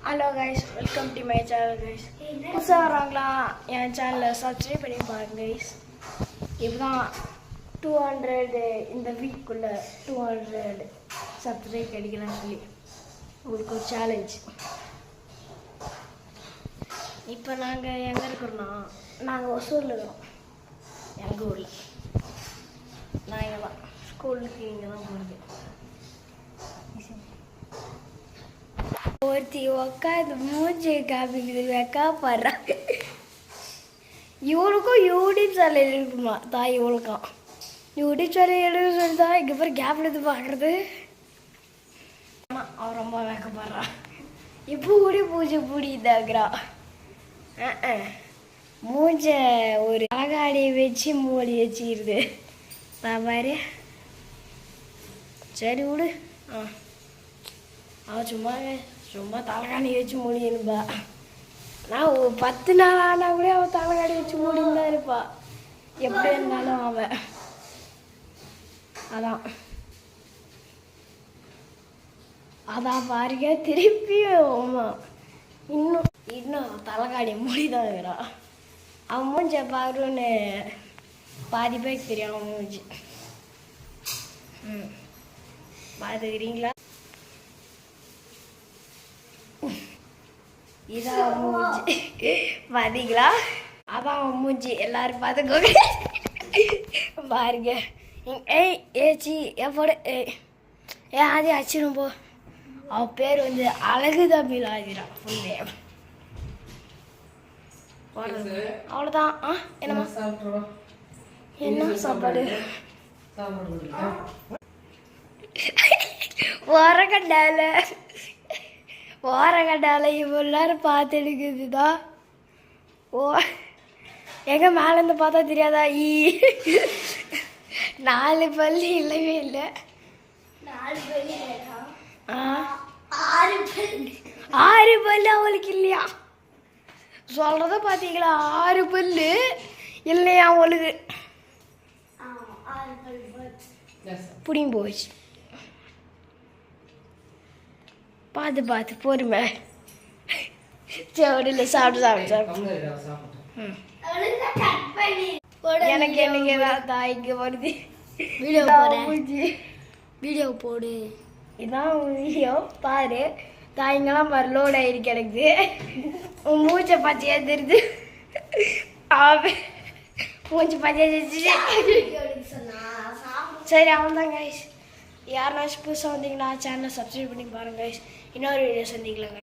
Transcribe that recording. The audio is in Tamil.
Hello guys, welcome to my channel guys. புதுசாக வராங்களா என் சேனலை சப்ஸ்கிரைப் பண்ணி பாருங்க கைஸ். இப்போ தான் 200 இந்த வீக்குள்ளே 200 சப்ஸ்கிரைப் கிடைக்கலாம்னு சொல்லி உங்களுக்கு ஒரு சேலஞ்ச். இப்போ நாங்கள் எங்கே இருக்கிறோன்னா, நாங்கள் ஒசூரில் இருக்கிறோம். எங்கள் ஊரில் நான் இங்கே தான் ஸ்கூலுக்கு இங்கே தான் போகிறது. ஒருத்தி உட்காந்து மூஞ்சி காமிக்குது வைக்கா பாடுறாங்க. இவளுக்கும் யூடியூப் சேனல் இருக்குமா தாய்? இவளுக்கும் யூடியூப் சேனல் எடுக்க சொல்லிதா இங்கே போய் கேப் எடுத்து பார்க்குறது. அவன் ரொம்ப வைக்கப்படுறான். இப்போ கூட பூஜை பூடிதாக்குறா. மூஞ்ச ஒரு அழகாடி வச்சு மூடி வச்சுக்கிறது நான் பாரு. சரி விடு. அவன் சும்மா தலைகாணி வச்சு மூடினுப்பா. நான் 10 நாள் ஆனால் கூட அவன் தலைகாணி வச்சு மூடின்னு தான் இருப்பா. எப்படி இருந்தாலும் அவன் அதான் பாருங்க திருப்பியும் இன்னும் தலைகாணி மூடிதான் இருக்கிறான். அவன் மூஞ்ச பாருன்னு பாதி பேருக்கு தெரியும். அவன் மூஞ்சி பார்த்துக்கிறீங்களா? இதான் மூஞ்சி பார்த்தீங்களா? அதான் மூஞ்சி எல்லாரும் பார்த்துக்கோங்க பாருங்க. ஏய் ஏச்சி எப்போட அதே அச்சிடும் போ. அவன் பேர் வந்து அழகு தமிழ் ஆகிறான். ஃபுல் நேம் அவ்வளோதான். என்னம்மா என்ன சாப்பாடு? ஓரக்கண்டால இவ்வளோ பார்த்து எடுக்குதுதான். எங்க மேலேருந்து பார்த்தா தெரியாதா? 4 பல்லு இல்லவே இல்லை. 6 பல்லு அவளுக்கு இல்லையா? சொல்றத பார்த்தீங்களா? 6 பல்லு இல்லையா அவளுக்கு? புடிங்க போச்சு. பார்த்து பொறுமை. சரி சாப்பிட்டு எனக்கு என்னைக்கு ஏதாவது தாய்க்கு வருது. வீடியோ போடு. இதான் வீடியோ பாரு. தாய்ங்கெல்லாம் பாரு லோட் ஆயிருக்கு. எனக்கு உன் மூச்சை பச்சையா தெரியுது. மூச்சு பச்சையா சரி அவன் தான் கைஸ். யாருனாச்சும் புதுசாக வந்தீங்கன்னா சேனலை சப்ஸ்கிரைப் பண்ணி பாருங்க கைஸ். இன்னொரு வீடியோ சந்திக்கலாங்க.